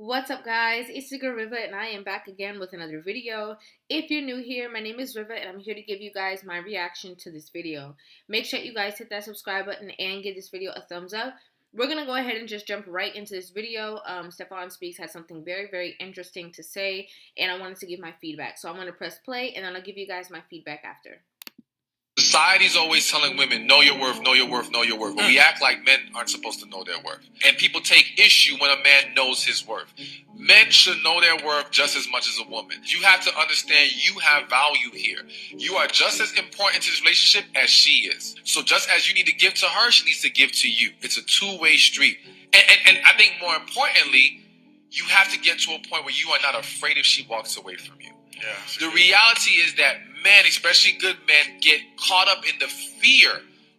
What's up, guys? It's your girl Rivah, and I am back again with another video. If you're new here, my name is Rivah, and I'm here to give you guys my reaction to this video. Make sure you guys hit that subscribe button and give this video a thumbs up. We're gonna go ahead and just jump right into this video. Stefan Speaks has something very, very interesting to say, and I wanted to give my feedback. So I'm gonna press play, and then I'll give you guys my feedback after. Society's always telling women, know your worth, know your worth, know your worth. But we act like men aren't supposed to know their worth. And people take issue when a man knows his worth. Men should know their worth just as much as a woman. You have to understand you have value here. You are just as important to this relationship as she is. So just as you need to give to her, she needs to give to you. It's a two-way street. And I think more importantly, you have to get to a point where you are not afraid if she walks away from you. Yeah. The reality is that men, especially good men, get caught up in the fear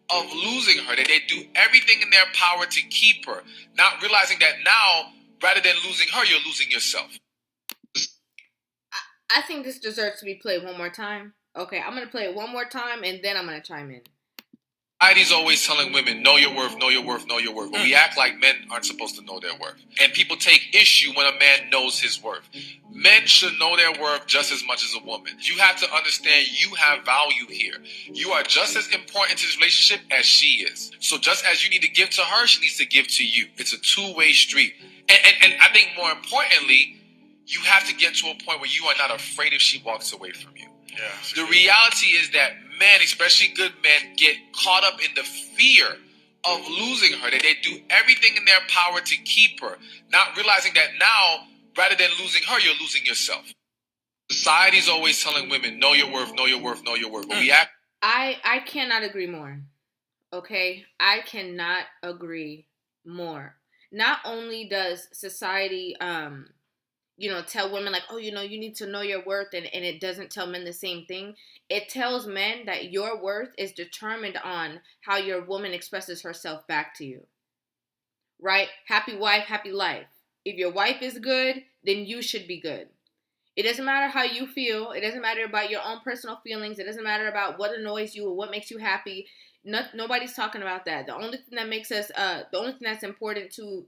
of losing her, that they do everything in their power to keep her, not realizing that now, rather than losing her, you're losing yourself. I think this deserves to be played one more time. Okay, I'm going to play it one more time, and then I'm going to chime in. Society's always telling women, know your worth, know your worth, know your worth. But we act like men aren't supposed to know their worth. And people take issue when a man knows his worth. Men should know their worth just as much as a woman. You have to understand you have value here. You are just as important to this relationship as she is. So just as you need to give to her, she needs to give to you. It's a two-way street. And I think more importantly, you have to get to a point where you are not afraid if she walks away from you. Yeah. The reality is that men, especially good men, get caught up in the fear of losing her, that they do everything in their power to keep her, not realizing that now, rather than losing her, you're losing yourself. Society's always telling women, know your worth, know your worth, know your worth. But we act. I cannot agree more. Okay? I cannot agree more. Not only does society tell women like, oh, you need to know your worth, and it doesn't tell men the same thing. It tells men that your worth is determined on how your woman expresses herself back to you. Right? Happy wife, happy life. If your wife is good, then you should be good. It doesn't matter how you feel. It doesn't matter about your own personal feelings. It doesn't matter about what annoys you or what makes you happy. Nobody's talking about that. The only thing that makes us, the only thing that's important to,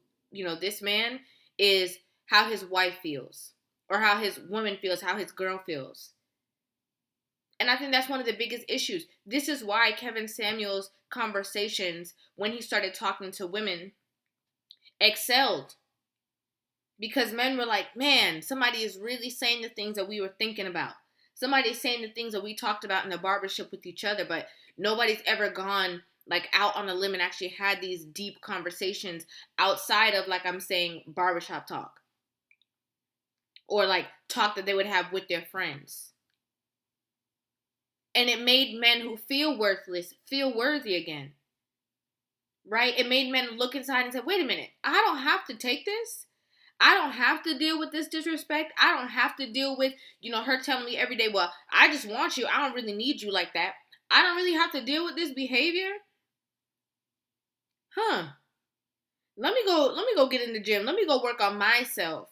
this man is how his wife feels, or how his woman feels, how his girl feels. And I think that's one of the biggest issues. This is why Kevin Samuels' conversations, when he started talking to women, excelled. Because men were like, man, somebody is really saying the things that we were thinking about. Somebody's saying the things that we talked about in the barbershop with each other, but nobody's ever gone like out on a limb and actually had these deep conversations outside of, like I'm saying, barbershop talk. Or like talk that they would have with their friends. And it made men who feel worthless feel worthy again. Right? It made men look inside and say, wait a minute, I don't have to take this. I don't have to deal with this disrespect. I don't have to deal with, her telling me every day, well, I just want you. I don't really need you like that. I don't really have to deal with this behavior. Let me go get in the gym. Let me go work on myself.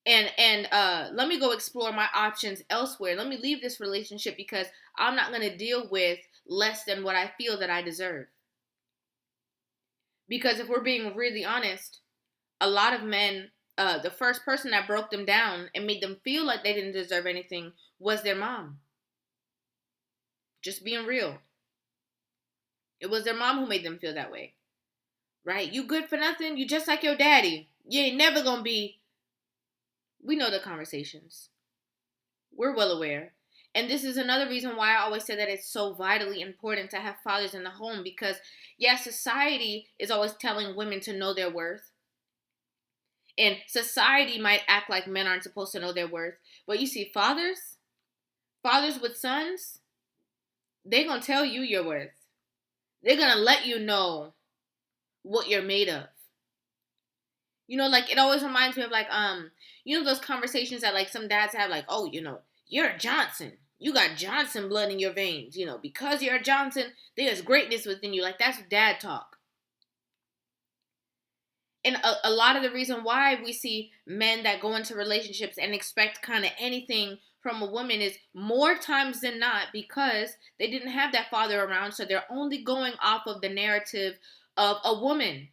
And let me go explore my options elsewhere. Let me leave this relationship because I'm not going to deal with less than what I feel that I deserve. Because if we're being really honest, a lot of men, the first person that broke them down and made them feel like they didn't deserve anything was their mom. Just being real. It was their mom who made them feel that way. Right? You good for nothing? You just like your daddy. You ain't never going to be. We know the conversations. We're well aware. And this is another reason why I always say that it's so vitally important to have fathers in the home. Because, society is always telling women to know their worth. And society might act like men aren't supposed to know their worth. But you see, fathers with sons, they're going to tell you your worth. They're going to let you know what you're made of. Like it always reminds me of like, those conversations that like some dads have like, oh, you're a Johnson. You got Johnson blood in your veins. Because you're a Johnson, there's greatness within you. Like that's dad talk. And a lot of the reason why we see men that go into relationships and expect kind of anything from a woman is more times than not because they didn't have that father around. So they're only going off of the narrative of a woman.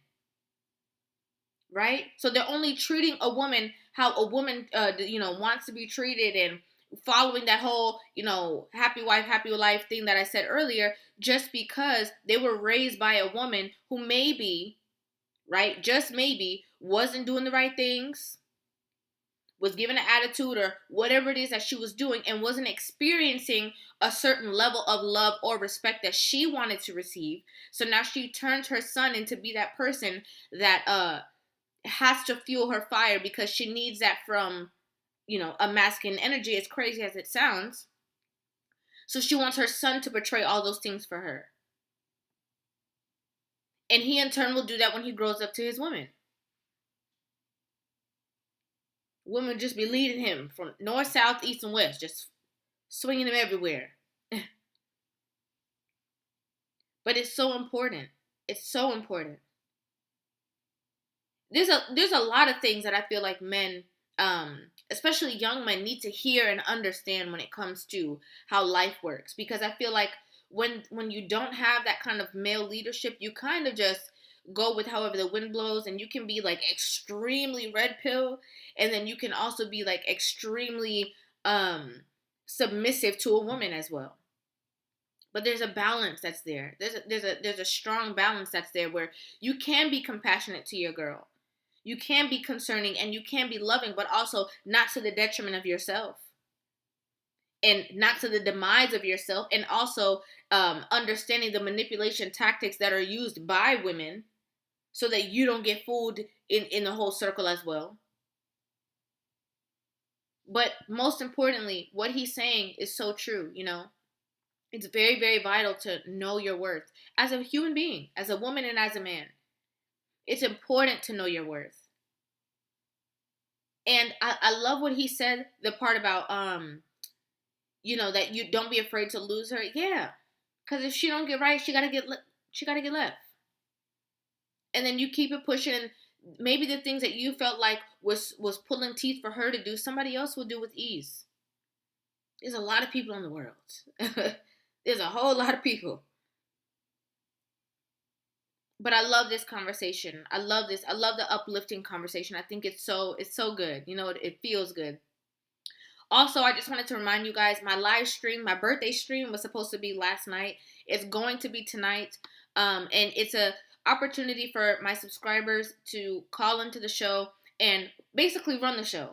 right? So they're only treating a woman how a woman, wants to be treated, and following that whole, happy wife, happy life thing that I said earlier, just because they were raised by a woman who maybe, right, just maybe wasn't doing the right things, was given an attitude or whatever it is that she was doing, and wasn't experiencing a certain level of love or respect that she wanted to receive. So now she turns her son into be that person that has to fuel her fire, because she needs that from, a masculine energy, as crazy as it sounds. So she wants her son to portray all those things for her. And he in turn will do that when he grows up to his women. Women just be leading him from north, south, east, and west, just swinging him everywhere. But it's so important. It's so important. There's a lot of things that I feel like men, especially young men, need to hear and understand when it comes to how life works. Because I feel like when you don't have that kind of male leadership, you kind of just go with however the wind blows, and you can be like extremely red pill, and then you can also be like extremely submissive to a woman as well. But there's a balance that's there. There's a strong balance that's there, where you can be compassionate to your girl, you can be concerning, and you can be loving, but also not to the detriment of yourself, and not to the demise of yourself, and also understanding the manipulation tactics that are used by women, so that you don't get fooled in the whole circle as well. But most importantly, what he's saying is so true. It's very, very vital to know your worth as a human being, as a woman, and as a man. It's important to know your worth. And I love what he said, the part about that you don't be afraid to lose her. Yeah, because if she don't get right, she gotta get left. And then you keep it pushing, and maybe the things that you felt like was pulling teeth for her to do, somebody else will do with ease. There's a lot of people in the world. There's a whole lot of people. But I love this conversation. I love this. I love the uplifting conversation. I think it's so good. It feels good. Also, I just wanted to remind you guys, my live stream, my birthday stream was supposed to be last night. It's going to be tonight. And it's a opportunity for my subscribers to call into the show and basically run the show.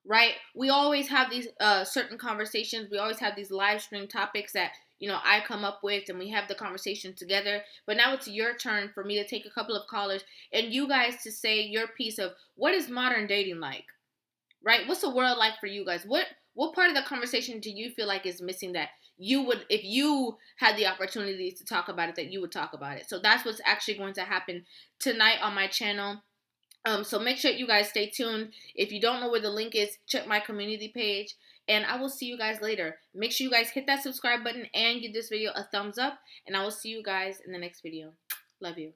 Right? We always have these certain conversations. We always have these live stream topics that, I come up with, and we have the conversation together. But now it's your turn for me to take a couple of callers and you guys to say your piece of what is modern dating like? Right? What's the world like for you guys? What part of the conversation do you feel like is missing, that you would, if you had the opportunity to talk about it, that you would talk about it? So that's what's actually going to happen tonight on my channel. So make sure you guys stay tuned. If you don't know where the link is, check my community page. And I will see you guys later. Make sure you guys hit that subscribe button and give this video a thumbs up. And I will see you guys in the next video. Love you.